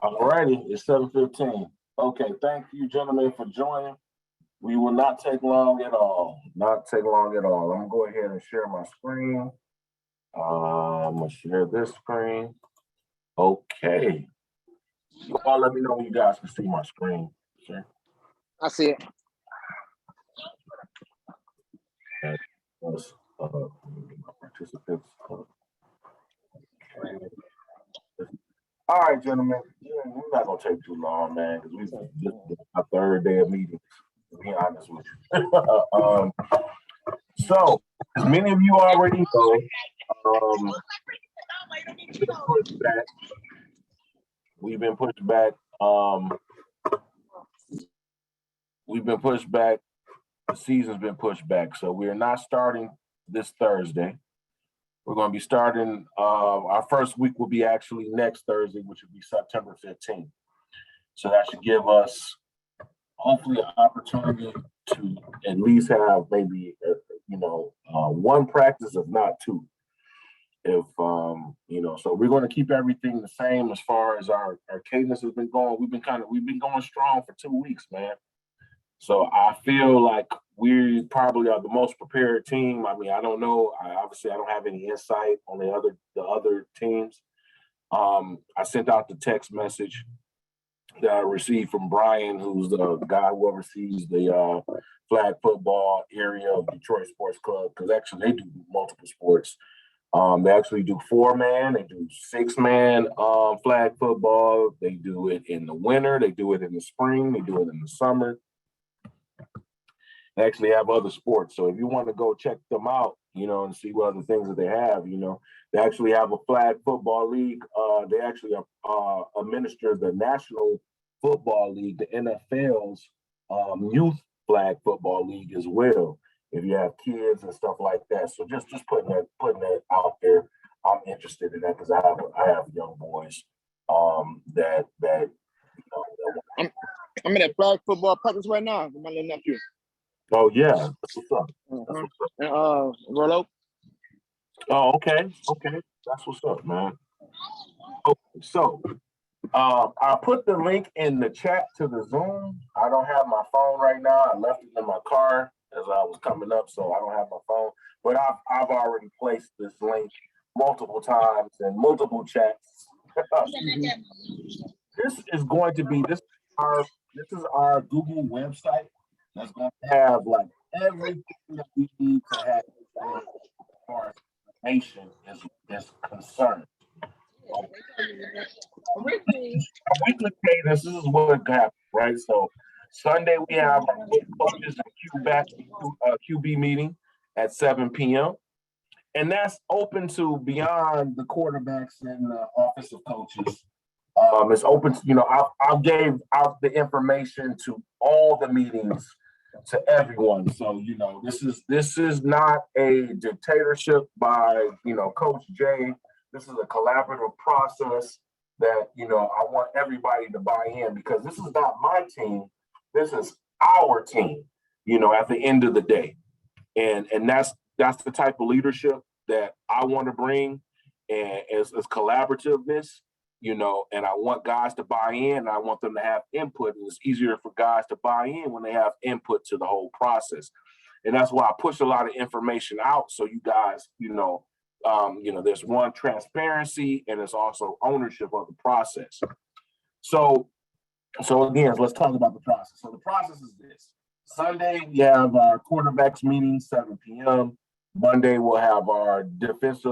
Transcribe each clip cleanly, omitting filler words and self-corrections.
All righty, it's 7:15. Okay, thank you, gentlemen, for joining. We will not take long at all. Not take long at all. I'm gonna go ahead and share my screen. I'm gonna share this screen. Okay. You all let me know when you guys can see my screen. Sure. I see it. And plus, my participants. Okay. All right, gentlemen. Yeah, we're not gonna take too long, man, because we just our third day of meetings. To be honest with you. So, as many of you already know, um, we've been pushed back. We've been pushed back. We've been pushed back. The season's been pushed back, so we're not starting this Thursday. We're going to be starting. Our first week will be actually next Thursday, which will be September 15th. So that should give us hopefully an opportunity to at least have maybe one practice, if not two. If so we're going to keep everything the same as far as our cadence has been going. We've been going strong for 2 weeks, man. So I feel like we probably are the most prepared team. I mean, I don't know. Obviously, I don't have any insight on the other teams. I sent out the text message that I received from Brian, who's the guy who oversees the flag football area of Detroit Sports Club, because actually they do multiple sports. They actually do 4-man, they do 6-man flag football. They do it in the winter, they do it in the spring, they do it in the summer. They actually have other sports. So if you want to go check them out, and see what other things that they have, they actually have a flag football league. They actually administer the National Football League, the NFL's youth flag football league as well. If you have kids and stuff like that, so just putting that out there. I'm interested in that because I have young boys that I'm in a flag football practice right now with my little nephew. Oh yeah, that's what's up. That's what's up. Rollo. Oh, okay. That's what's up, man. Okay, so I put the link in the chat to the Zoom. I don't have my phone right now. I left it in my car as I was coming up, so I don't have my phone. But I've already placed this link multiple times in multiple chats. This is going to be this is our Google website that's going to have like everything that we need to have as far as information is concerned. Weekly cadence, this is what happens, right? So Sunday we have our coaches and QB meeting at 7 p.m. And that's open to beyond the quarterbacks and the offensive coaches. It's open to, I gave out the information to all the meetings to everyone. So, this is not a dictatorship by, Coach Jay. This is a collaborative process that, I want everybody to buy in, because this is not my team. This is our team, at the end of the day. And that's the type of leadership that I want to bring, and as collaborativeness, and I want guys to buy in, and I want them to have input. And it's easier for guys to buy in when they have input to the whole process. And that's why I push a lot of information out. So you guys, there's one, transparency, and it's also ownership of the process. So again, let's talk about the process. So the process is this: Sunday we have our quarterbacks meeting, 7 p.m. Monday we'll have our defense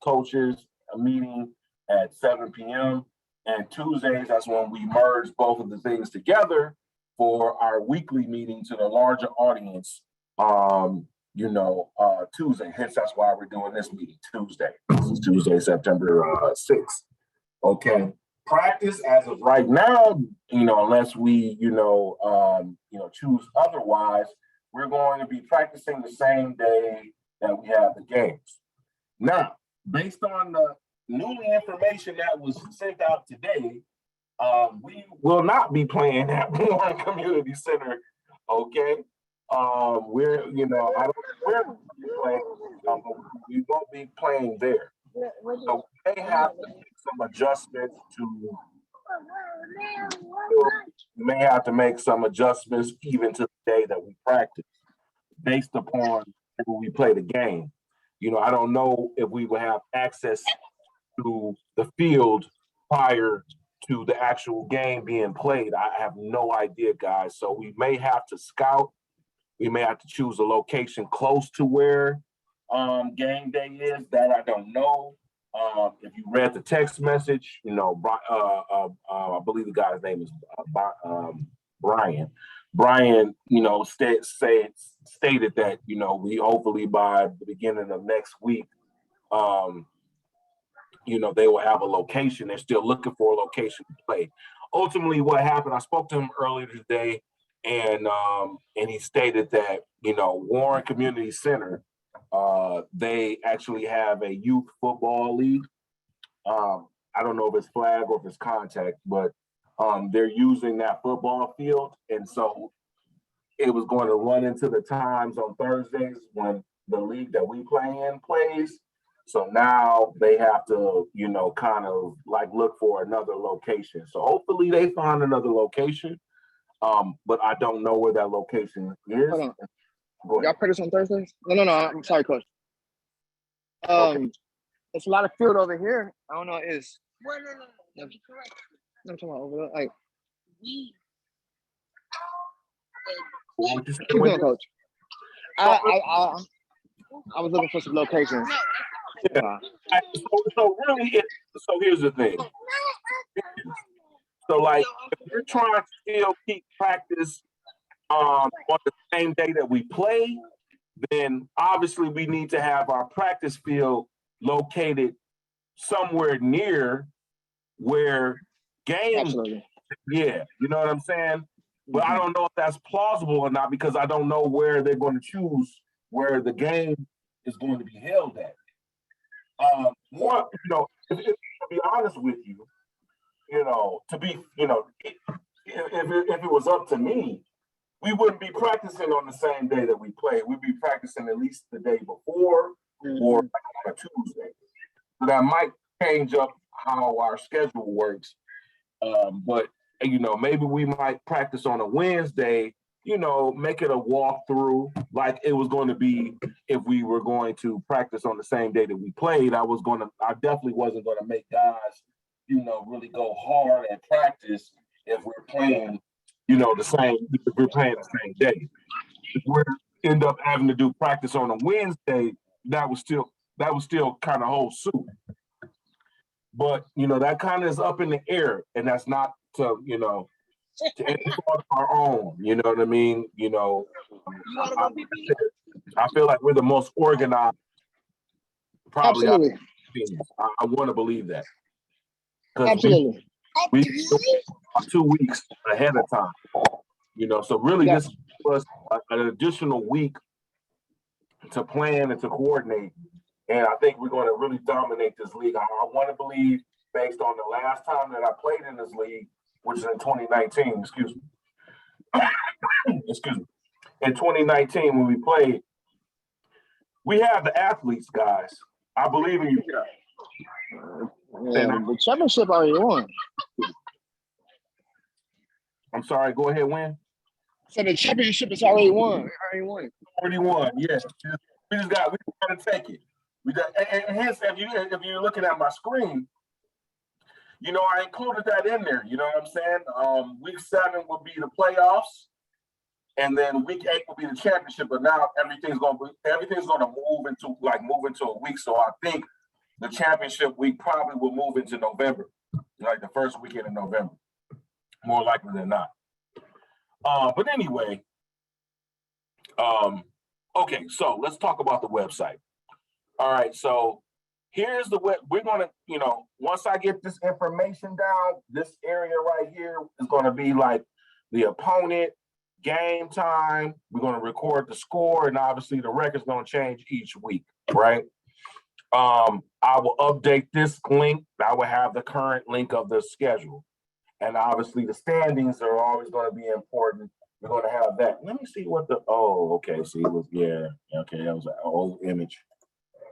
coaches meeting at 7 p.m. And Tuesdays, that's when we merge both of the things together for our weekly meeting to the larger audience. Tuesday. Hence, that's why we're doing this meeting Tuesday. This is Tuesday, September 6th. Okay. Practice as of right now, unless we, choose otherwise, we're going to be practicing the same day that we have the games. Now, based on the newly information that was sent out today, we will not be playing at Warren Community Center. Okay. We won't be playing there. So we may have to make some adjustments to We may have to make some adjustments even to the day that we practice based upon when we play the game. I don't know if we will have access to the field prior to the actual game being played. I have no idea, guys. So we may have to scout. We may have to choose a location close to where game day is. That I don't know. If you read the text message, I believe the guy's name is Brian. Brian, stated that we hopefully by the beginning of next week, they will have a location. They're still looking for a location to play. Ultimately, what happened? I spoke to him earlier today, and he stated that Warren Community Center, they actually have a youth football league. I don't know if it's flag or if it's contact, but they're using that football field, and so it was going to run into the times on Thursdays when the league that we play in plays. So now they have to, kind of like look for another location. So hopefully they find another location. But I don't know where that location is. Hold on. Y'all practice on Thursdays? No. I'm sorry, coach. Okay. It's a lot of field over here. I don't know. It's no. I'm talking about over there. Like, What you say, keep Wendy? going, coach. I was looking for some locations. Yeah. So here's the thing. So like, if we're trying to still keep practice on the same day that we play, then obviously we need to have our practice field located somewhere near where game. Absolutely. Yeah, you know what I'm saying? But I don't know if that's plausible or not because I don't know where they're going to choose where the game is going to be held at. To be honest with you, if it was up to me, we wouldn't be practicing on the same day that we play. We'd be practicing at least the day before or on a Tuesday. So that might change up how our schedule works. But maybe we might practice on a Wednesday, make it a walkthrough like it was going to be if we were going to practice on the same day that we played. I definitely wasn't going to make guys, really go hard at practice if we're playing, if we're playing the same day. If we end up having to do practice on a Wednesday, that was still kind of hold suit. But that kind of is up in the air, and that's not to any fault of our own. You know what I mean? I feel like we're the most organized. Probably, absolutely. I want to believe that. Absolutely. We 2 weeks ahead of time. So really, this was an additional week to plan and to coordinate. And I think we're going to really dominate this league. I want to believe, based on the last time that I played in this league, which is in 2019, excuse me. In 2019, when we played, we have the athletes, guys. I believe in you guys. The championship already won. I'm sorry, go ahead, Win. So the championship is already won. Already won, yes. We got to take it. And hence, if you're looking at my screen, I included that in there. You know what I'm saying? Week 7 will be the playoffs, and then week 8 will be the championship. But now everything's gonna move into a week. So I think the championship week probably will move into November, like the first weekend in November, more likely than not. But anyway, okay. So let's talk about the website. All right, so here's the web. We're gonna, once I get this information down, this area right here is gonna be like the opponent, game time. We're gonna record the score, and obviously the record's gonna change each week, right? I will update this link. I will have the current link of the schedule, and obviously the standings are always going to be important. We're going to have that. Let me see what okay. See, it was okay. That was an old image.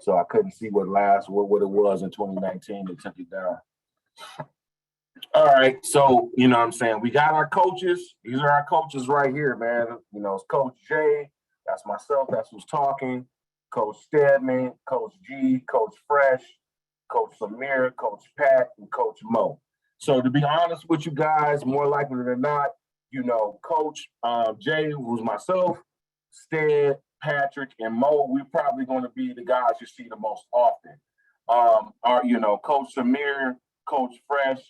So I couldn't see what it was in 2019. They took it down. All right, so you know what I'm saying, we got our coaches. These are our coaches right here, man. You know, it's Coach Jay, that's myself, that's who's talking, Coach Stedman, Coach G, Coach Fresh, Coach Samir, Coach Pat, and Coach Mo. So to be honest with you guys, more likely than not, you know, Coach Jay, who's myself, Stead, Patrick, and Mo, we're probably going to be the guys you see the most often. Our, you know, Coach Samir, Coach Fresh,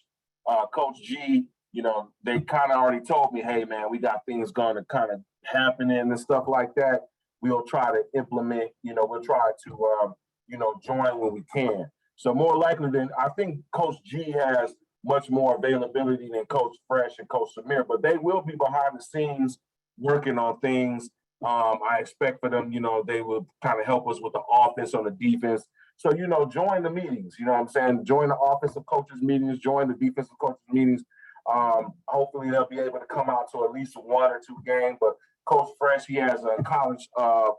Coach G, you know, they kind of already told me, hey, man, we got things going to kind of happening and stuff like that. We'll try to implement, you know, we'll try to, you know, join when we can. So more likely than, I think Coach G has much more availability than Coach Fresh and Coach Samir, but they will be behind the scenes working on things. I expect for them, you know, they will kind of help us with the offense on the defense. So, you know, join the meetings, you know what I'm saying? Join the offensive coaches meetings, join the defensive coaches meetings. Hopefully they'll be able to come out to at least one or two games. But Coach Fresh, he has college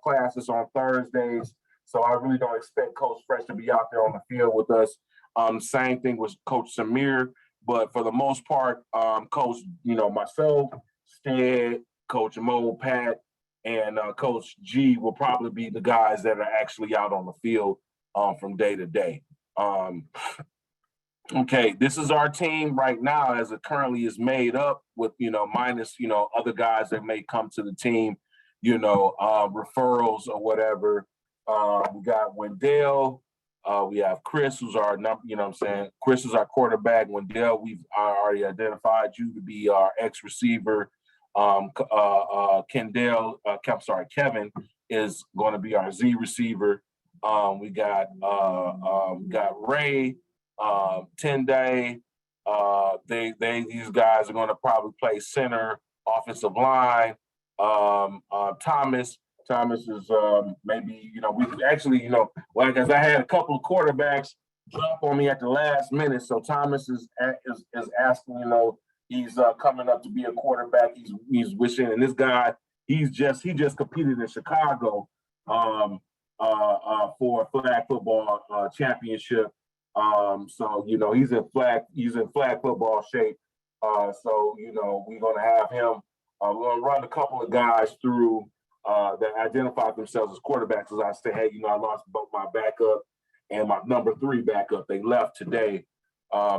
classes on Thursdays. So I really don't expect Coach Fresh to be out there on the field with us. Same thing with Coach Samir. But for the most part, Coach, you know, myself, Stead, Coach Mo, Pat, and Coach G will probably be the guys that are actually out on the field from day to day. Okay, this is our team right now as it currently is made up with, you know, minus, you know, other guys that may come to the team, you know, referrals or whatever. We got Wendell. We have Chris, who's our number, you know what I'm saying? Chris is our quarterback. Wendell, we've already identified you to be our ex receiver. Kendall, I'm sorry, Kevin is going to be our Z receiver. We got Ray, Tende. These guys are going to probably play center, offensive line. Thomas is maybe, you know, we actually, you know, well, because I had a couple of quarterbacks drop on me at the last minute. So Thomas is asking, you know, he's coming up to be a quarterback. He's wishing, and this guy, he just competed in Chicago for a flag football championship. So you know he's in flag football shape. So you know we're gonna have him. We're gonna run a couple of guys through that identify themselves as quarterbacks. As I say, hey, you know I lost both my backup and my number 3 backup. They left today.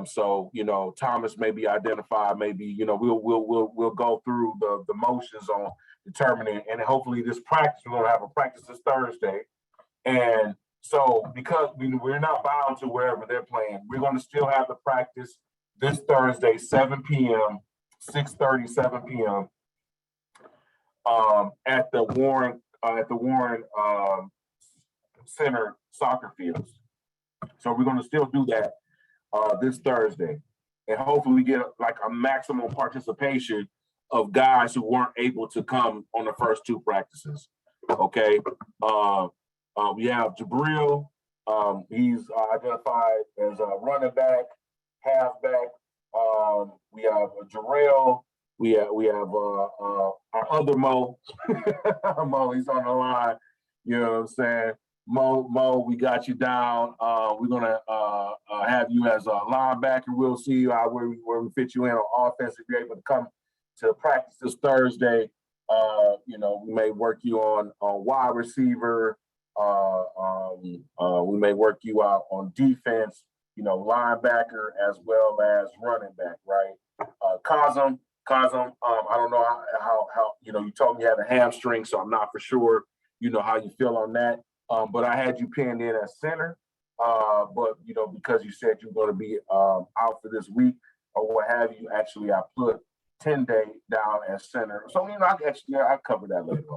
So you know Thomas may be identified. Maybe you know we'll go through the motions on determining, and hopefully this practice we're gonna have a practice this Thursday. And so, because we're not bound to wherever they're playing, we're going to still have the practice this Thursday, 7 p.m., 6:30, 7 p.m. At the Warren Center soccer fields. So we're going to still do that this Thursday, and hopefully we get like a maximum participation of guys who weren't able to come on the first 2 practices. Okay. We have Jabril. He's identified as a running back, halfback. We have Jarrell. We have our other Mo. Mo, he's on the line. You know what I'm saying? Mo, we got you down. We're gonna have you as a linebacker. We'll see where we fit you in on offense if you're able to come to practice this Thursday. You know, we may work you on wide receiver. We may work you out on defense, you know, linebacker as well as running back, right? Kazim, I don't know how you know, you told me you had a hamstring, so I'm not for sure, you know, how you feel on that. But I had you pinned in as center. But you know, because you said you're going to be out for this week or what have you, actually I put 10-day down as center. So you know, I'll cover that later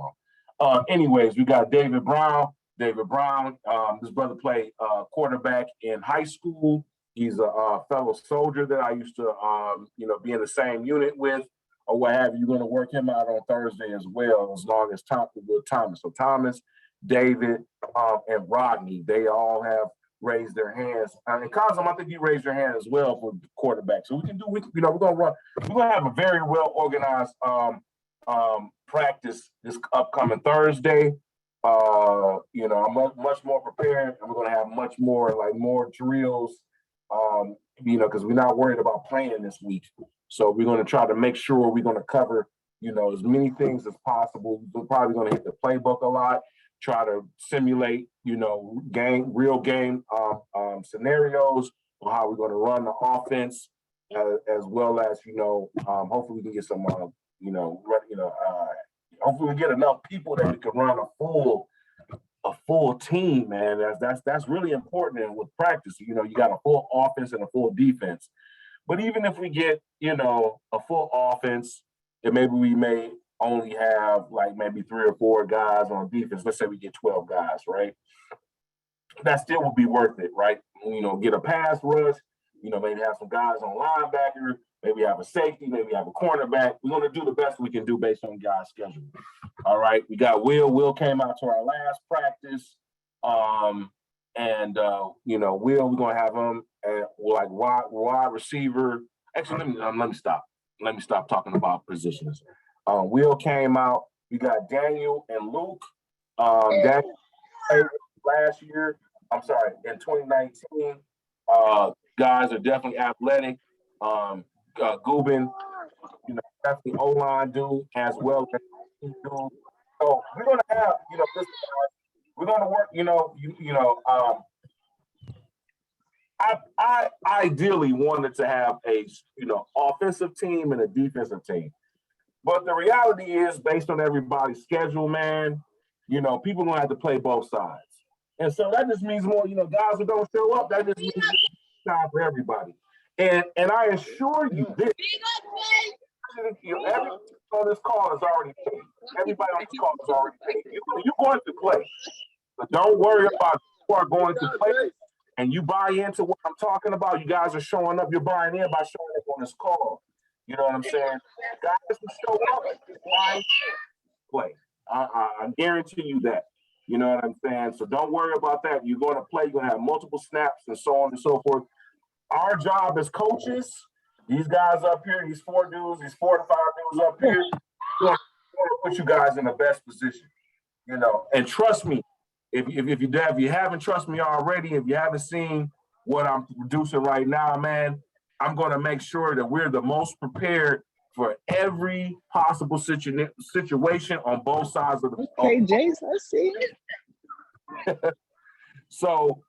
on. Anyways, we got David Brown. This brother played quarterback in high school. He's a fellow soldier that I used to, you know, be in the same unit with, or what have you. You're going to work him out on Thursday as well, as long as Thomas. So Thomas, David, and Rodney, they all have raised their hands. And Cosmo, I think you raised your hand as well for quarterback. So you know, we're gonna have a very well organized practice this upcoming Thursday. You know, I'm much more prepared, and we're going to have much more more drills because we're not worried about playing this week. So we're going to try to make sure we're going to cover, as many things as possible. We're probably going to hit the playbook a lot, try to simulate, real game scenarios on how we're going to run the offense, as well as, hopefully we can get some, hopefully we get enough people that we can run a full team, man. That's really important. And with practice, you got a full offense and a full defense. But even if we get, a full offense, and maybe we may only have like maybe 3 or 4 guys on defense. Let's say we get 12 guys, right? That still would be worth it, right? Get a pass rush, maybe have some guys on linebacker, maybe have a safety, maybe have a cornerback. We're going to do the best we can do based on guys' schedule. All right. We got Will. Will came out to our last practice. Will, we're going to have him at like wide receiver. Actually, let me stop. Let me stop talking about positions. Will came out. We got Daniel and Luke. Daniel last year. I'm sorry, in 2019. Guys are definitely athletic. Gubin, definitely O-line dude as well as dude. So we're gonna have, this. We're gonna work. I ideally wanted to have a offensive team and a defensive team, but the reality is, based on everybody's schedule, man, people gonna have to play both sides, and so that just means more. Guys who don't show up, that just means time for everybody. And I assure you this. Everybody on this call is already paid. Everybody on this call is already paid. You're going to play. But don't worry about who are going to play. And you buy into what I'm talking about. You guys are showing up. You're buying in by showing up on this call. You know what I'm saying? Guys who show up, play. I guarantee you that. You know what I'm saying? So don't worry about that. You're going to play. You're going to have multiple snaps and so on and so forth. Our job as coaches, these guys up here, these 4 dudes, these 4 to 5 dudes up here, we're going to put you guys in the best position. And trust me, if you haven't trust me already, if you haven't seen what I'm producing right now, man, I'm going to make sure that we're the most prepared for every possible situation on both sides of the. Okay, Jace, I see it. So,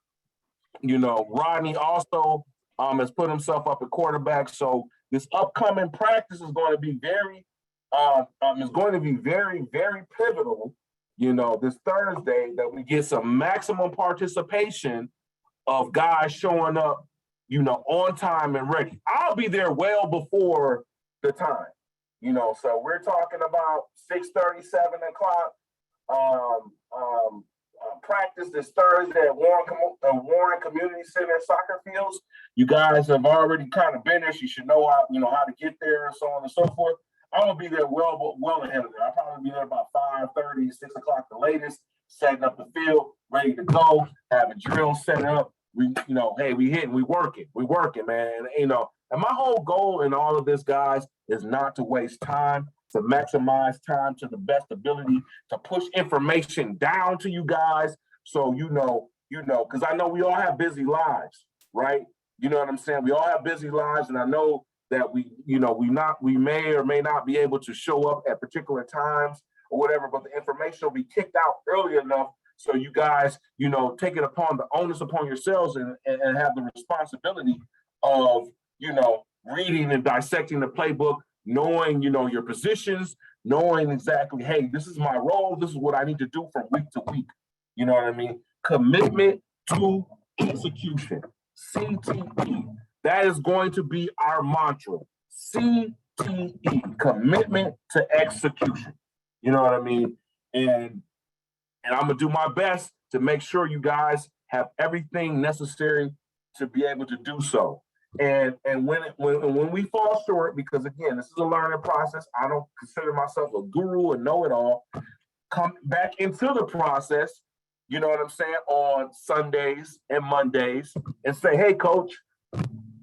Rodney also has put himself up at quarterback. So this upcoming practice is going to be very, very pivotal. This Thursday, that we get some maximum participation of guys showing up, on time and ready. I'll be there well before the time, so we're talking about 6:30, 7 o'clock. Practice this Thursday at Warren Community Center soccer fields. You guys have already kind of been there. So you should know how to get there and so on and so forth. I'm gonna be there well ahead of that. I'll probably be there about 5:30, 6 o'clock the latest, setting up the field, ready to go, have a drill set up. Hey, we working, man. And my whole goal in all of this, guys, is not to waste time, to maximize time to the best ability, to push information down to you guys. So, because I know we all have busy lives, right? You know what I'm saying? We all have busy lives. And I know that we may or may not be able to show up at particular times or whatever, but the information will be kicked out early enough. So you guys, take it upon the onus upon yourselves and have the responsibility of, reading and dissecting the playbook, knowing, your positions, knowing exactly, hey, this is my role. This is what I need to do from week to week. You know what I mean? Commitment to execution. CTE. That is going to be our mantra. CTE. Commitment to execution. You know what I mean? And I'm going to do my best to make sure you guys have everything necessary to be able to do so. And when we fall short, because again, this is a learning process. I don't consider myself a guru or know-it-all. Come back into the process, you know what I'm saying, on Sundays and Mondays and say, hey, coach,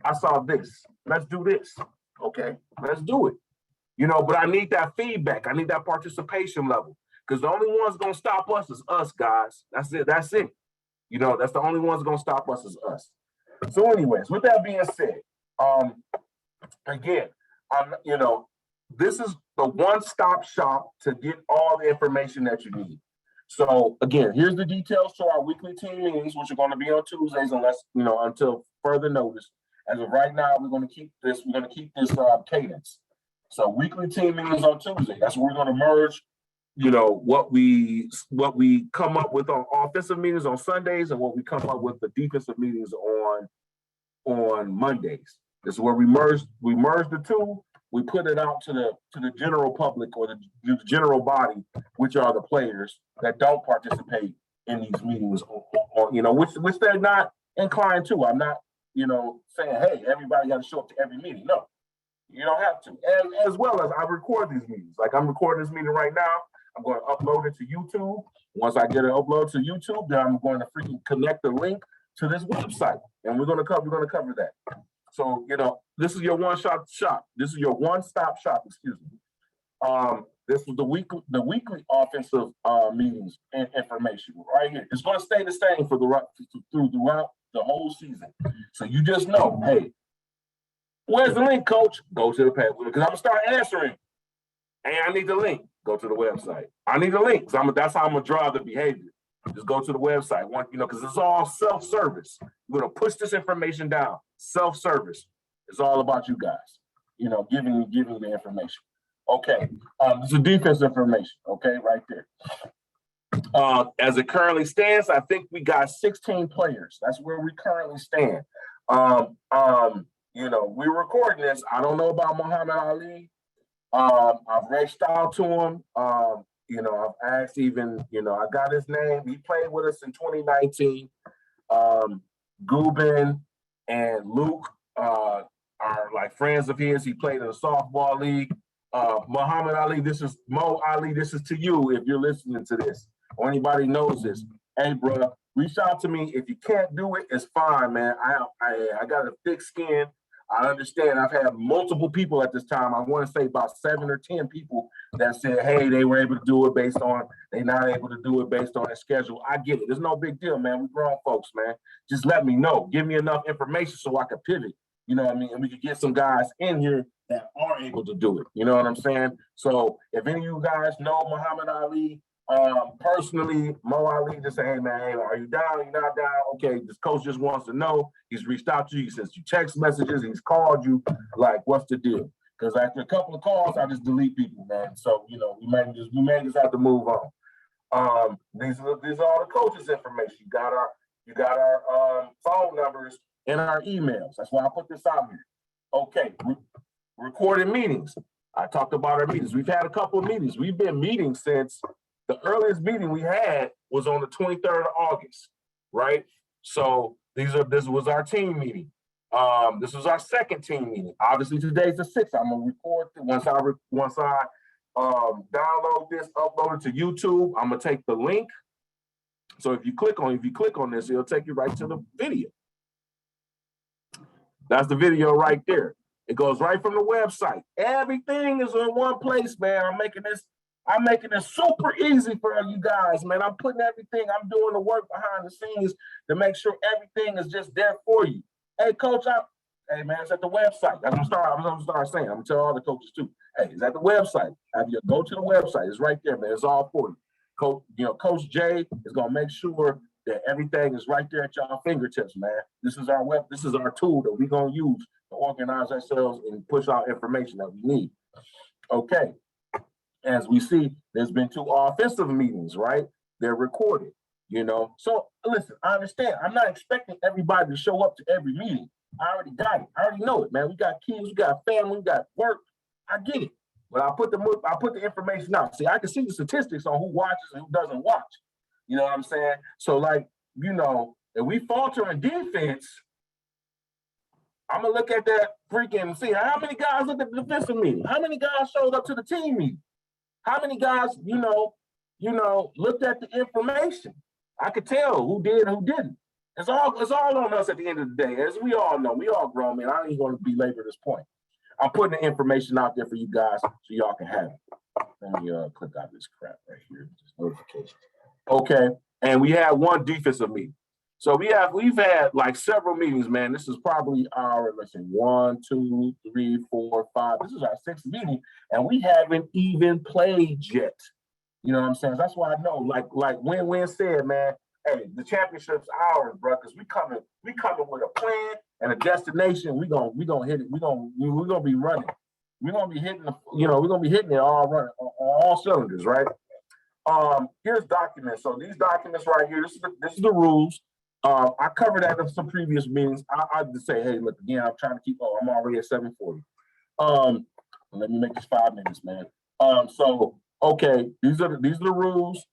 I saw this. Let's do this. Okay, let's do it. But I need that feedback. I need that participation level. Because the only one's going to stop us is us, guys. That's it. That's the only one's going to stop us is us. So anyways, with that being said, again, this is the one-stop shop to get all the information that you need. So again, here's the details to our weekly team meetings, which are going to be on Tuesdays, unless until further notice. As of right now, we're going to keep this. We're going to keep this cadence. So weekly team meetings on Tuesday. That's where we're going to merge. What we come up with on offensive meetings on Sundays, and what we come up with the defensive meetings on Mondays. This is where we merge the two. We put it out to the general public or the general body, which are the players that don't participate in these meetings, or which they're not inclined to. I'm not saying, hey, everybody got to show up to every meeting. No, you don't have to. And as well as I record these meetings, like I'm recording this meeting right now. I'm going to upload it to YouTube. Once I get it uploaded to YouTube, then I'm going to freaking connect the link to this website, and we're going to cover that. So this is your one-stop shop. This is your one-stop shop. Excuse me. This is the weekly offensive meetings and information right here. It's going to stay the same throughout the whole season. So you just know, hey, where's the link, coach? Go to the page because I'm gonna start answering. Hey, I need the link. Go to the website. I need the link. That's how I'm gonna drive the behavior. Just go to the website. Because it's all self-service. We're gonna push this information down. Self-service. It's all about you guys. Giving the information. Okay. This is defense information. Okay, right there. As it currently stands, I think we got 16 players. That's where we currently stand. We're recording this. I don't know about Muhammad Ali. I've reached out to him. I've asked I got his name. He played with us in 2019. Gubin and Luke are like friends of his. He played in a softball league. Muhammad Ali, this is Mo Ali. This is to you if you're listening to this or anybody knows this. Hey, bro, reach out to me. If you can't do it, it's fine, man. I got a thick skin. I understand. I've had multiple people at this time. I want to say about 7 or 10 people that said, hey, they were able to do it based on, they're not able to do it based on their schedule. I get it. There's no big deal, man. We're grown folks, man. Just let me know. Give me enough information so I can pivot. You know what I mean? And we could get some guys in here that are able to do it. You know what I'm saying? So if any of you guys know Muhammad Ali, personally, Mo Ali, just say, hey man, hey, are you down? Are you not down? Okay, this coach just wants to know. He's reached out to you, he sends you text messages, he's called you. Like, what's the deal? Because after a couple of calls, I just delete people, man. So we may just have to move on. These are all the coaches' information. You got our phone numbers and our emails. That's why I put this out here. Okay, recorded meetings. I talked about our meetings. We've had a couple of meetings. We've been meeting since the earliest meeting we had was on the 23rd of August, right? So this was our team meeting. This was our second team meeting. Obviously, today's the 6th. I'm gonna record it once I download this, upload it to YouTube. I'm gonna take the link. So if you click on this, it'll take you right to the video. That's the video right there. It goes right from the website. Everything is in one place, man. I'm making this super easy for you guys, man. I'm putting everything, I'm doing the work behind the scenes to make sure everything is just there for you. Hey, coach, hey, man, it's at the website. I'm gonna start saying. I'm gonna tell all the coaches too. Hey, it's at the website. Have you go to the website. It's right there, man. It's all for you. Coach Jay is gonna make sure that everything is right there at y'all fingertips, man. This is our tool that we're gonna use to organize ourselves and push out information that we need. Okay. As we see, there's been 2 offensive meetings, right? They're recorded, So listen, I understand. I'm not expecting everybody to show up to every meeting. I already got it. I already know it, man. We got kids, we got family, we got work. I get it. But I put the information out. See, I can see the statistics on who watches and who doesn't watch. You know what I'm saying? So if we falter in defense, I'm gonna look at that freaking see how many guys looked at the defensive meeting, how many guys showed up to the team meeting. How many guys, looked at the information? I could tell who did and who didn't. It's all on us at the end of the day. As we all know, we all grown, man. I ain't going to belabor this point. I'm putting the information out there for you guys so y'all can have it. Let me click out this crap right here. Just notifications. Okay. And we had one defensive meeting. So we've had like several meetings, man. This is probably our, let's see, 1, 2, 3, 4, 5. This is our 6th meeting, and we haven't even played yet. You know what I'm saying? That's why I know, like Win said, man. Hey, the championship's ours, bro. Because we coming with a plan and a destination. We gonna hit it. We're gonna be running. We're gonna be hitting we're gonna be hitting it all running on all cylinders, right? Here's documents. So these documents right here, this is the rules. I covered that in some previous meetings. I just say, hey, look, again, I'm trying to keep. Oh, I'm already at 7:40. Let me make this 5 minutes, man. So okay, these are the rules.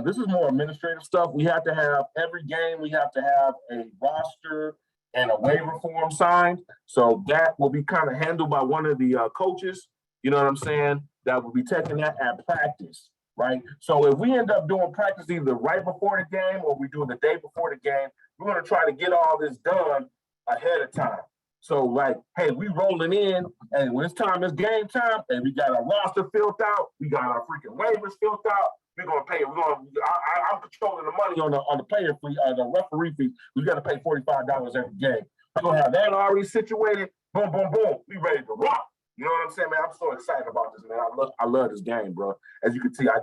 This is more administrative stuff. We have to have every game. We have to have a roster and a waiver form signed. So that will be kind of handled by one of the coaches. You know what I'm saying? That will be taking that at practice, right? So if we end up doing practice either right before the game or we do it the day before the game, we're going to try to get all this done ahead of time. So like, hey, we rolling in, and when it's time, it's game time, and we got our roster filled out, we got our freaking waivers filled out. We're gonna pay. I'm controlling the money on the player fee, the referee fee. We got to pay $45 every game. We're gonna have that already situated. Boom, boom, boom. We ready to rock. You know what I'm saying, man? I'm so excited about this, man. I love this game, bro. As you can see, I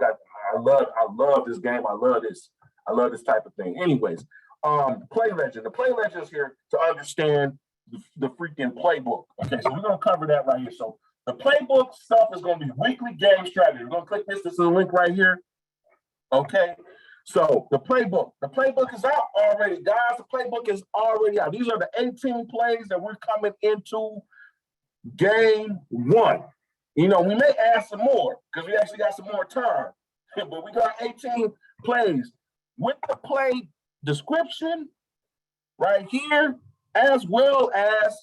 love this game. I love this type of thing. Anyways, play legend. The play legend is here to understand the freaking playbook. Okay, so we're gonna cover that right here. So the playbook stuff is gonna be weekly game strategy. We're gonna click this. This is a link right here. Okay, so the playbook is out already, guys. The playbook is already out. These are the 18 plays that we're coming into game 1. You know, we may add some more because we actually got some more time, but we got 18 plays with the play description right here, as well as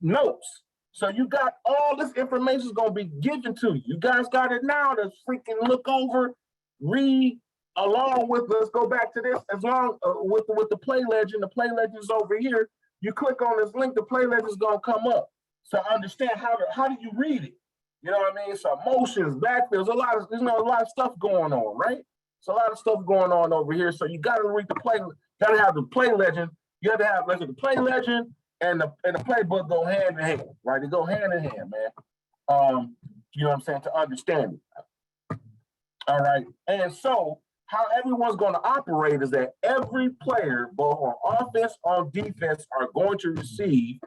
notes. So you got all this information is going to be given to you. You guys got it now to freaking look over, read along with. Let's go back to this as long with the play legend. The play legend is over here. You click on this link, the play legend is going to come up. So understand how do you read it? You know what I mean? So motions, backfields, a lot of stuff going on, right? So a lot of stuff going on over here. So you got to read the play. Got to have the play legend. You have to have the play legend and the playbook go hand in hand, right? They go hand in hand, man. You know what I'm saying? To understand it. All right. And so how everyone's going to operate is that every player, both on offense or defense, are going to receive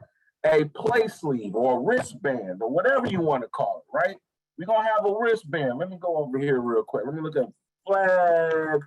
a play sleeve or a wristband or whatever you want to call it, right? We're going to have a wristband. Let me go over here real quick. Let me look at flag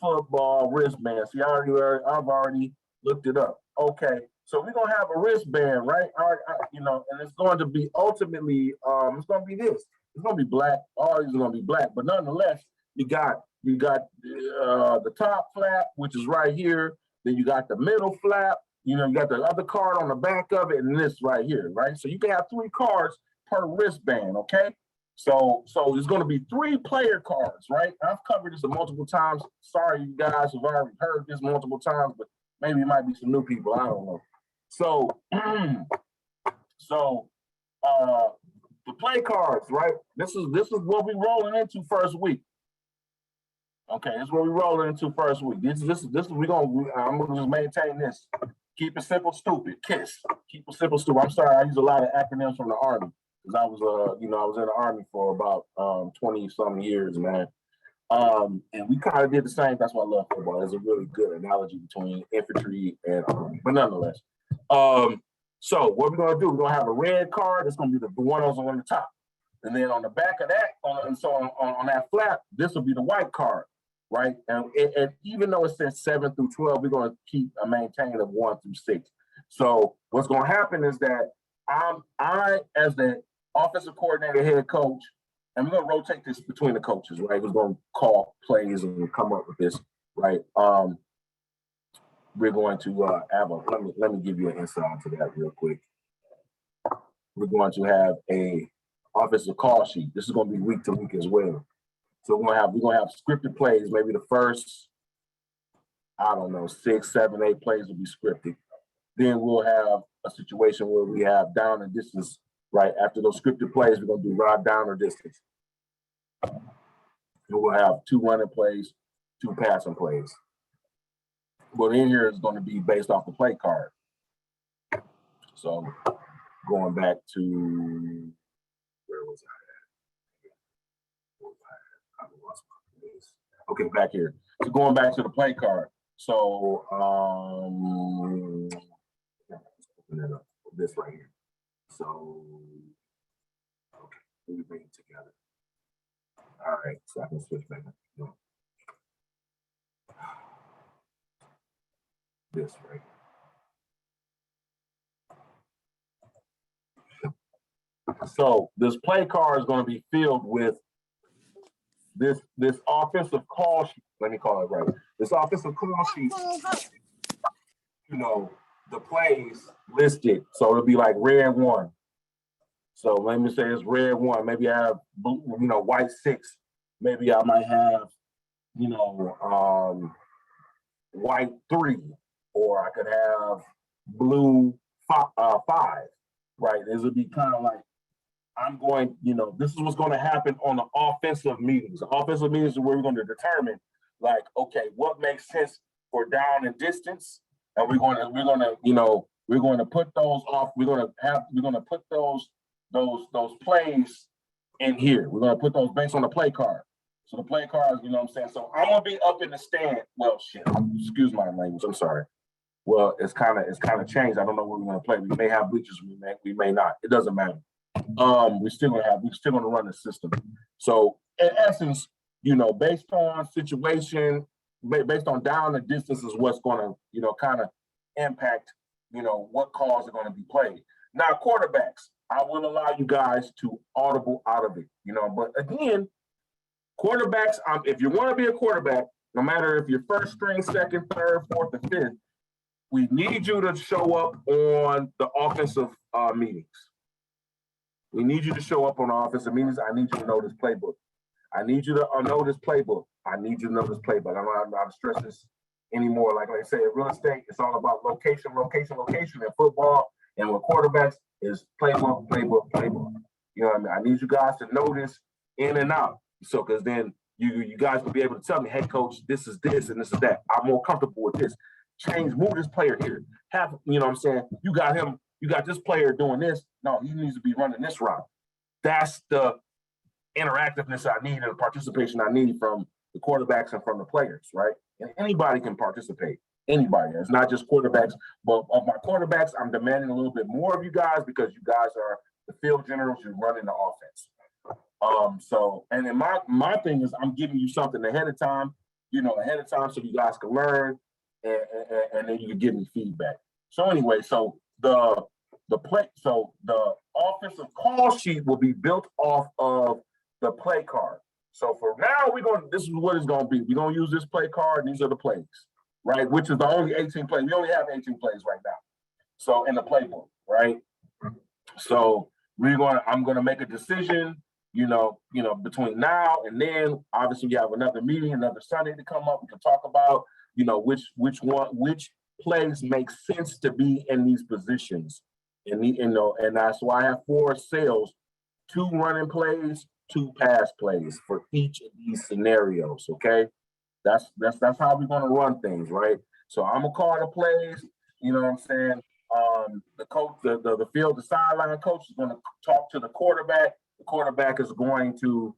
football wristband. See, I've already looked it up. Okay. So we're going to have a wristband, right? And it's going to be ultimately, it's going to be this. It's going to be black. All these are going to be black. But nonetheless, you got the top flap, which is right here. Then you got the middle flap. You know, you got the other card on the back of it, and this right here, right? So you can have 3 cards per wristband, okay? So there's going to be 3 player cards, right? I've covered this multiple times. Sorry, you guys have already heard this multiple times, but maybe it might be some new people. I don't know. So, the play cards, right? This is what we're rolling into first week. Okay, this is what we're rolling into first week. This is I'm gonna just maintain this. Keep it simple, stupid. KISS. Keep it simple, stupid. I'm sorry, I use a lot of acronyms from the Army because I was in the Army for about 20-some years, man. And we kind of did the same. That's why I love football. There's a really good analogy between infantry and Army, but nonetheless. So what we're gonna do? We're gonna have a red card. It's gonna be the one that's on the top, and then on the back of that, on that flap, this will be the white card. Right, and even though it says 7 through 12, we're going to keep a maintaining of 1 through 6. So what's going to happen is that I, as the offensive coordinator, head coach, and we're going to rotate this between the coaches, right? We're going to call plays and come up with this, right? We're going to have let me give you an insight into that real quick. We're going to have a offensive call sheet. This is going to be week to week as well. So we're gonna have scripted plays. Maybe the first, 6, 7, 8 plays will be scripted. Then we'll have a situation where we have down and distance. Right after those scripted plays, we're gonna do ride down or distance. And we'll have 2 running plays, 2 passing plays. But in here is going to be based off the play card. So going back to where was I lost my place. Okay, back here. So going back to the play card. So open it up. This right here. So okay, let me bring it together. All right, so I can switch back. This right. So this play card is going to be filled with this offensive call sheet. Let me call it right. This offensive call sheet, you know, the plays listed. So it'll be like red 1. So let me say it's red 1. Maybe I have blue, white 6. Maybe I might have, white 3, or I could have blue 5. Right? This would be kind of like I'm going, this is what's going to happen on the offensive meetings. The offensive meetings is where we're going to determine, like, okay, what makes sense for down and distance, and we're going to put those off. We're going to put those plays in here. We're going to put those based on the play card. So the play cards, what I'm saying. So I'm going to be up in the stand. Well, shit. Excuse my language. I'm sorry. Well, it's kind of changed. I don't know what we're going to play. We may have bleachers. We may not. It doesn't matter. We're still gonna run the system. So in essence, based on situation, based on down and distance is what's gonna, kind of impact, what calls are gonna be played. Now, quarterbacks, I will allow you guys to audible out of it, but again, quarterbacks, if you want to be a quarterback, no matter if you're first string, second, third, fourth, or fifth, we need you to show up on the offensive meetings. We need you to show up on the offensive meetings. I need you to know this playbook. I need you to know this playbook. I need you to know this playbook. I don't have to stress this anymore. Like I say, in real estate, it's all about location. In football and with quarterbacks is playbook. You know what I mean? I need you guys to know this in and out. So, because then you guys will be able to tell me, hey, coach, this is this and this is that. I'm more comfortable with this. Move this player here. What I'm saying? You got this player doing this. No, he needs to be running this route. That's the interactiveness I need and the participation I need from the quarterbacks and from the players, right? And anybody can participate. Anybody. It's not just quarterbacks, but of my quarterbacks, I'm demanding a little bit more of you guys because you guys are the field generals. You're running the offense. And then my thing is I'm giving you something ahead of time, so you guys can learn and then you can give me feedback. So anyway, so the offensive call sheet will be built off of the play card. So for now, this is what it's going to be. We're going to use this play card. And these are the plays, right? Which is the only 18 plays. We only have 18 plays right now. So in the playbook, right? So I'm going to make a decision, between now and then. Obviously, we have another meeting, another Sunday to come up. We can talk about, which plays make sense to be in these positions. And that's why I have 4 sales, 2 running plays, 2 pass plays for each of these scenarios. Okay, that's how we're gonna run things, right? So I'm gonna call the plays. You know what I'm saying? The coach, the field, the sideline coach is gonna talk to the quarterback. The quarterback is going to,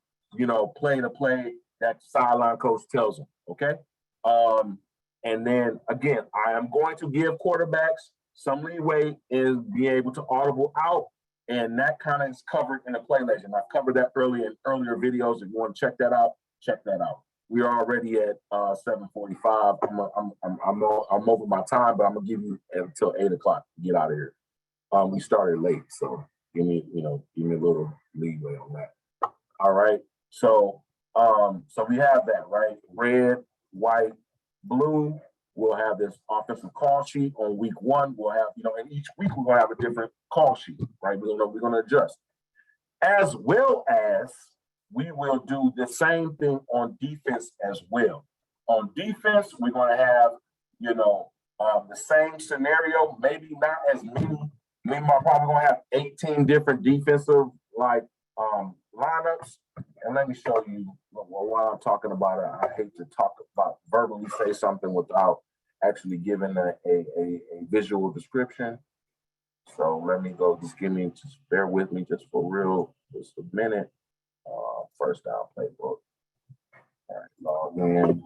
play the play that the sideline coach tells him. Okay. And then again, I am going to give quarterbacks some leeway in being able to audible out, and that kind of is covered in the play legend. I've covered that earlier videos. If you want to check that out, check that out. We are already at 7:45. I'm over my time, but I'm gonna give you until 8 o'clock to get out of here. We started late, so give me a little leeway on that. All right. So we have that, right? Red, white, blue. We'll have this offensive call sheet on week 1. We'll have, and each week we're gonna have a different call sheet, right? We're gonna adjust. As well as we will do the same thing on defense as well. On defense, we're gonna have, the same scenario, maybe not as many. Maybe I'm probably gonna have 18 different defensive lineups. And let me show you while I'm talking about it. I hate to talk about verbally say something without actually given a visual description. So let me go, just bear with me just for real, just a minute. First down playbook. All right, log in.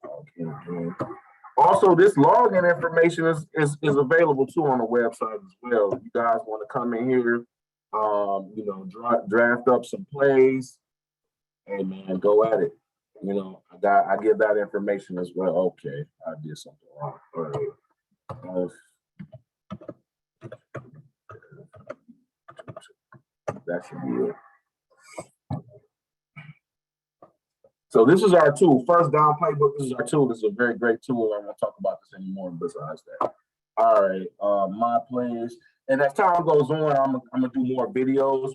Okay. Also, this login information is available too on the website as well. If you guys want to come in here, draft up some plays. Hey man, go at it. I give that information as well. Okay, I did something wrong. All right. That should be it. So this is our tool. First down playbook. This is our tool. This is a very great tool. I won't talk about this anymore besides that. All right, my plays. And as time goes on, I'm gonna do more videos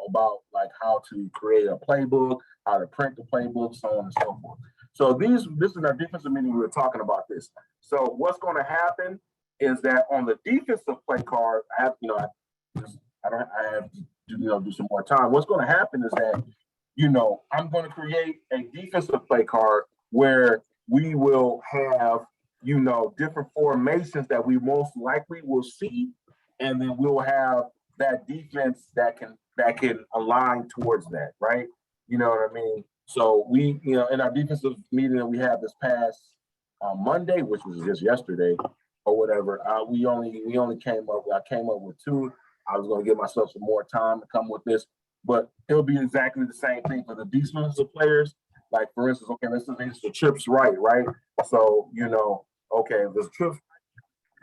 about like how to create a playbook, how to print the playbook, so on and so forth. So this is our defensive meeting. We were talking about this. So what's going to happen is that on the defensive play card, I have to do some more time. What's going to happen is that I'm going to create a defensive play card where we will have different formations that we most likely will see, and then we'll have that defense that can align towards that, right? You know what I mean? So we, in our defensive meeting that we had this past Monday, which was just yesterday or whatever, we only came up. I came up with two. I was going to give myself some more time to come with this, but it'll be exactly the same thing for the defensive players. Like for instance, okay, let's say the trips right? So okay, this trips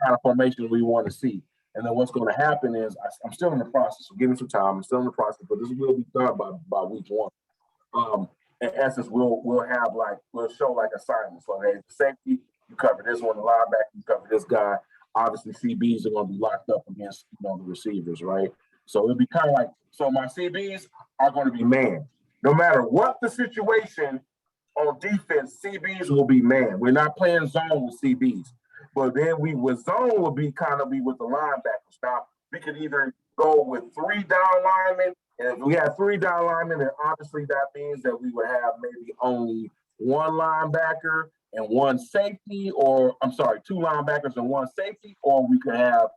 kind of formation we want to see. And then what's going to happen is I'm still in the process of giving some time. I'm still in the process, but this will be done by week one. In essence, we'll show like assignments. So hey, the safety, you cover this one, the linebacker, you cover this guy. Obviously, CBs are going to be locked up against the receivers, right? So it'll be kind of like, so my CBs are going to be man. No matter what the situation on defense, CBs will be man. We're not playing zone with CBs. But then zone will be with the linebackers. Now, we could either go with 3 down linemen, and if we have 3 down linemen, then obviously that means that we would have maybe only 1 linebacker and 1 safety, or I'm sorry, 2 linebackers and 1 safety, or we could have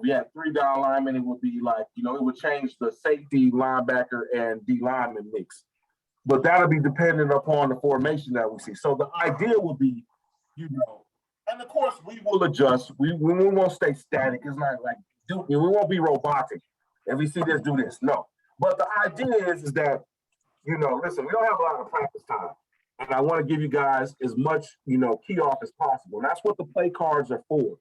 we had 3 down linemen. It would be like, it would change the safety, linebacker, and D lineman mix. But that'll be dependent upon the formation that we see. So the idea would be, and of course we will adjust. We won't stay static. It's not like we won't be robotic. If we see this, do this. No. But the idea is that, listen, we don't have a lot of practice time. And I want to give you guys as much, key off as possible. And that's what the play cards are for.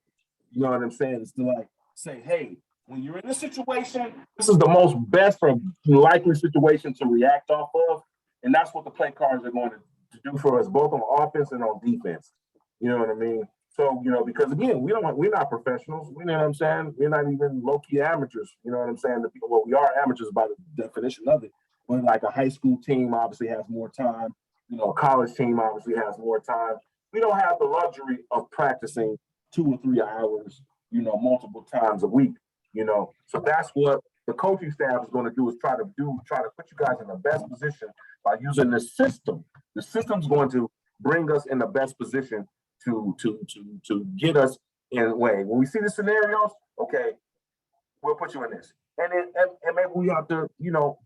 You know what I'm saying? It's to like say, hey, when you're in this situation, this is the most best or likely situation to react off of. And that's what the play cards are going to do for us, both on offense and on defense. You know what I mean? So, because again, we're not professionals. You know what I'm saying? We're not even low-key amateurs. You know what I'm saying? Well, we are amateurs by the definition of it. But like a high school team obviously has more time. A college team obviously has more time. We don't have the luxury of practicing 2 or 3 hours, multiple times a week. So that's what the coaching staff is going to do, is try to put you guys in the best position by using the system. The system's going to bring us in the best position to get us in a way. When we see the scenarios, okay, we'll put you in this. And maybe we have to,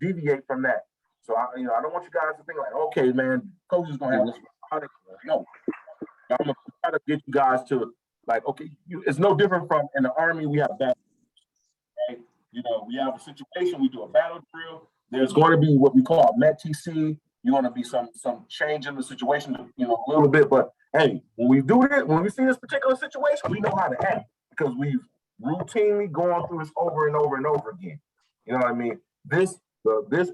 deviate from that. So I don't want you guys to think like, okay, man, coach is gonna have this product. No. I'm gonna try to get you guys to like, okay, it's no different from in the Army, we have battle, right? We have a situation, we do a battle drill. There's going to be what we call a MET-TC. You're going to be some change in the situation, a little bit. But hey, when we see this particular situation, we know how to act because we've routinely gone through this over and over and over again. You know what I mean? This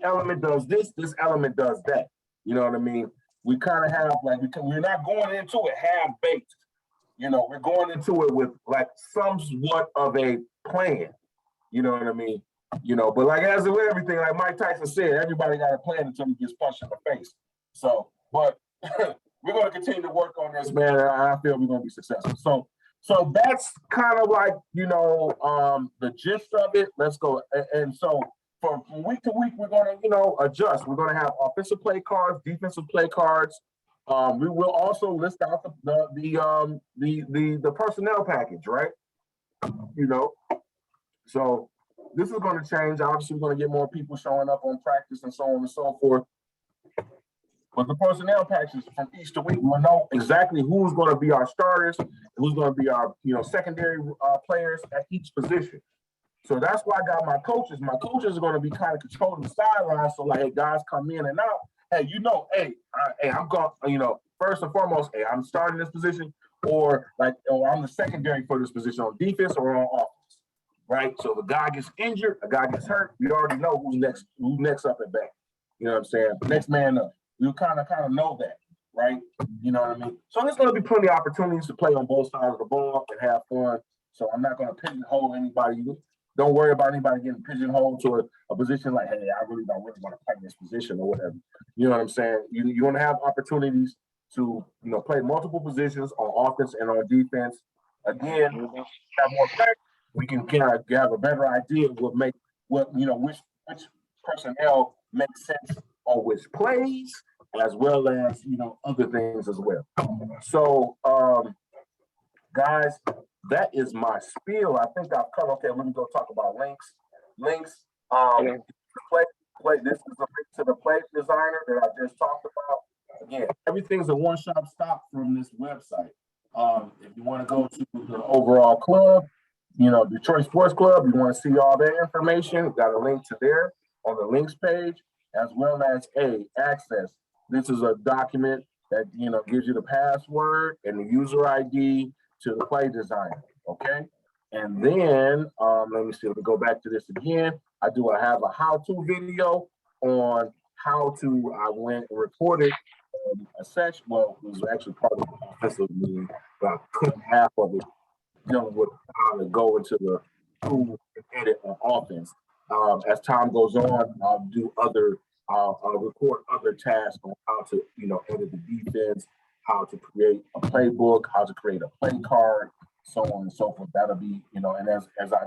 element does this element does that. You know what I mean? We kind of have like, we're not going into it half-baked. We're going into it with like somewhat of a plan. You know what I mean? But like as with everything, like Mike Tyson said, everybody got a plan until he gets punched in the face. So, but we're going to continue to work on this, man. I feel we're going to be successful. So that's kind of like, the gist of it. Let's go. And so from week to week, we're going to, adjust. We're going to have offensive play cards, defensive play cards. We will also list out the personnel package, right? You know, so this is going to change. Obviously, we're going to get more people showing up on practice and so on and so forth. But the personnel packages from each to week, we'll know exactly who's going to be our starters, and who's going to be our secondary players at each position. So that's why I got my coaches. My coaches are going to be kind of controlling the sidelines. So like, hey, guys come in and out. Hey, I'm going. First and foremost, hey, I'm starting this position, or I'm the secondary for this position on defense or on offense, right? So if a guy gets injured, a guy gets hurt, we already know who's next up at bat. You know what I'm saying? Next man up. You kind of know that, right? You know what I mean? So there's going to be plenty of opportunities to play on both sides of the ball and have fun. So I'm not going to pigeonhole anybody. Don't worry about anybody getting pigeonholed to a position like, hey, I really don't want to play this position or whatever. You know what I'm saying? You're going to have opportunities to play multiple positions on offense and on defense. Again, have more practice. We can kind of have a better idea of which personnel makes sense on which plays, as well as other things as well. So, guys, that is my spiel. I think I've covered. Okay, let me go talk about links. Play. This is a link to the play designer that I just talked about. Again, everything's a one-stop shop from this website. If you want to go to the overall club, Detroit Sports Club, you want to see all their information, got a link to there on the links page, as well as access. This is a document that gives you the password and the user ID to the play designer. Okay, and then let me go back to this again. I have a how-to video on how to. I went and recorded a session. Well, it was actually part of the offensive meeting, but I cut half of it dealing with how to go into the tool and edit on offense. As time goes on, I'll record other tasks on how to, edit the defense, how to create a playbook, how to create a play card, so on and so forth. That'll be, and as I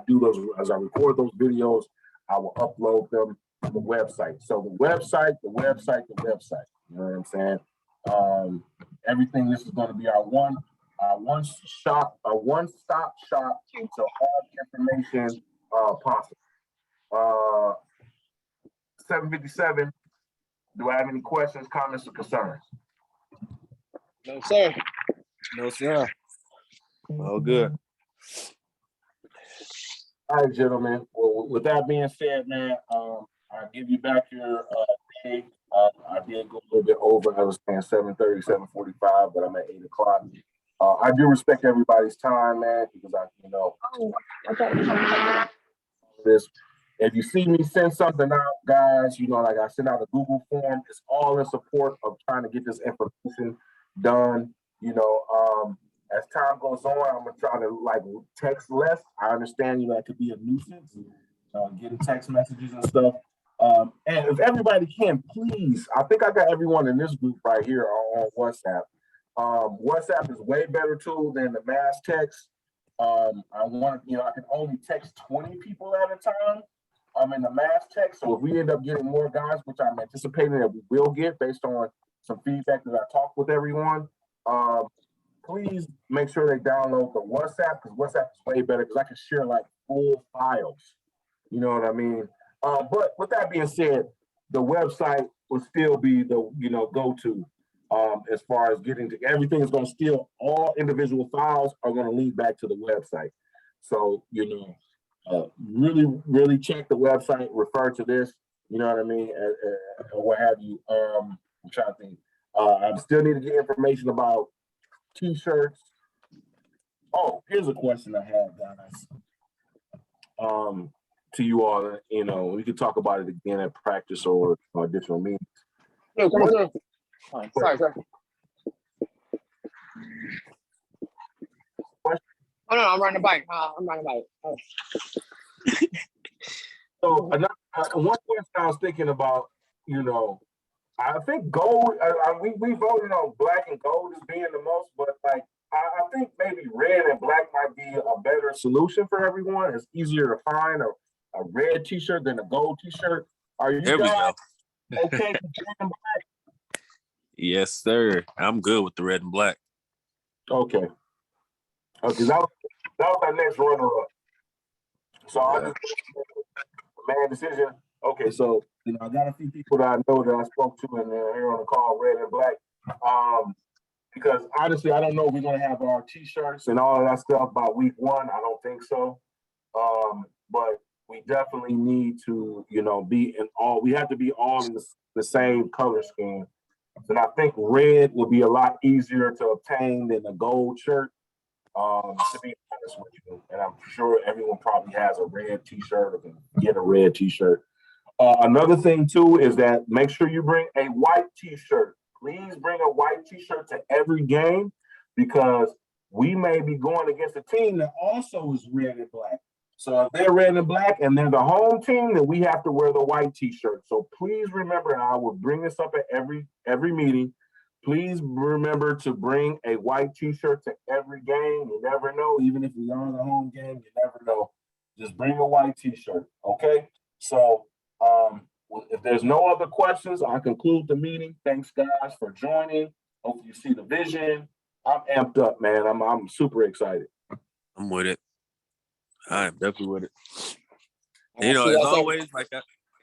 record those videos, I will upload them to the website. So the website. You know what I'm saying? Everything. This is going to be our one-stop shop to all information possible. 757. Do I have any questions, comments, or concerns? No, sir. No, sir. All good. All right, gentlemen. Well, with that being said, man, I'll give you back your day. I did go a little bit over. I was saying 7:30, 7:45, but I'm at 8 o'clock. I do respect everybody's time, man, because this. If you see me send something out, guys, like I sent out a Google form. It's all in support of trying to get this information done. As time goes on, I'm gonna try to text less. I understand, it could be a nuisance, getting text messages and stuff. And if everybody can, please, I think I got everyone in this group right here on WhatsApp. WhatsApp is way better tool than the mass text. I can only text 20 people at a time. I'm in the mass text. So if we end up getting more guys, which I'm anticipating that we will get based on some feedback that I talked with everyone, please make sure they download the WhatsApp, because WhatsApp is way better because I can share full files. You know what I mean? But with that being said, the website will still be the go-to as far as getting to everything. Is going to still, all individual files are going to lead back to the website. So really, really check the website, refer to this. You know what I mean, or what have you. I'm trying to think. I still need to get information about T-shirts. Oh, here's a question I have, guys. To you all, we could talk about it again at practice or additional meetings. No, come on. Sorry. Oh no, I'm riding a bike. Oh. So one question I was thinking about, I think gold. We voted on black and gold as being the most, but I think maybe red and black might be a better solution for everyone. It's easier to find a red T-shirt than a gold T-shirt. Are you guys okay with red and black? Yes, sir. I'm good with the red and black. Okay. Okay, that was our next runner-up. So I just man decision. Okay, so I got a few people that I know that I spoke to and they're here on the call, red and black. Because honestly, I don't know if we're gonna have our t-shirts and all of that stuff by week 1. I don't think so. But we definitely need to, be in all. We have to be all in the same color scheme. And I think red will be a lot easier to obtain than a gold shirt. To be honest with you, and I'm sure everyone probably has a red t-shirt or can get a red t-shirt. Another thing too is that make sure you bring a white t-shirt. Please bring a white t-shirt to every game because we may be going against a team that also is red and black. So if they're red and black and they're the home team, then we have to wear the white t-shirt. So please remember, and I will bring this up at every meeting. Please remember to bring a white t-shirt to every game. You never know, even if we are on the home game, you never know. Just bring a white t-shirt, okay? So if there's no other questions, I conclude the meeting. Thanks, guys, for joining. Hope you see the vision. I'm amped up, man. I'm super excited. I'm with it. I'm definitely with it. And, as always,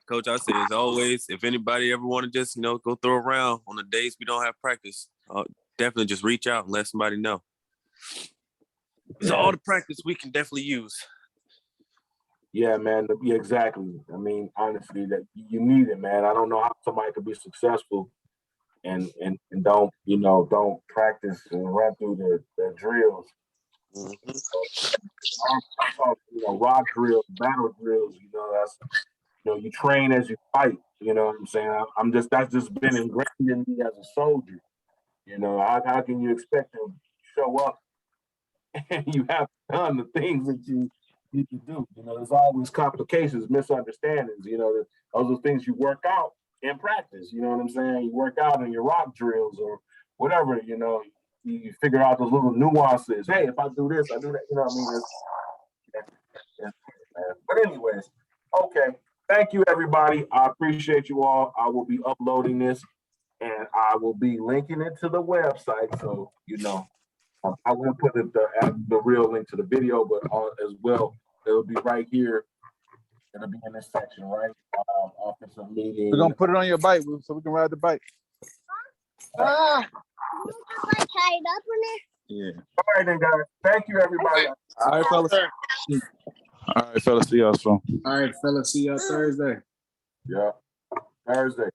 Coach, I say, as always, if anybody ever want to just, go throw around on the days we don't have practice, definitely just reach out and let somebody know. So all the practice we can definitely use. Yeah, man. Yeah, exactly. I mean, honestly, that you need it, man. I don't know how somebody could be successful and don't, don't practice and run through their drills. Mm-hmm. Rock drills, battle drills, that's you train as you fight, you know what I'm saying? That's just been ingrained in me as a soldier. How can you expect to show up and you have done the things that you need to do? There's always complications, misunderstandings, those are things you work out in practice, you know what I'm saying? You work out in your rock drills or whatever, you figure out those little nuances. Hey, if I do this, I do that, you know what I mean? But anyways, okay. Thank you, everybody. I appreciate you all. I will be uploading this and I will be linking it to the website. So, I won't put the real link to the video, but as well, it'll be right here. It'll be in this section, right? Offensive meeting. We're going to put it on your bike so we can ride the bike. tied up in it? Yeah. All right, then, guys. Thank you, everybody. All right, fellas. All right, fellas. See y'all soon. All right, fellas. See y'all Thursday. Yeah, Thursday.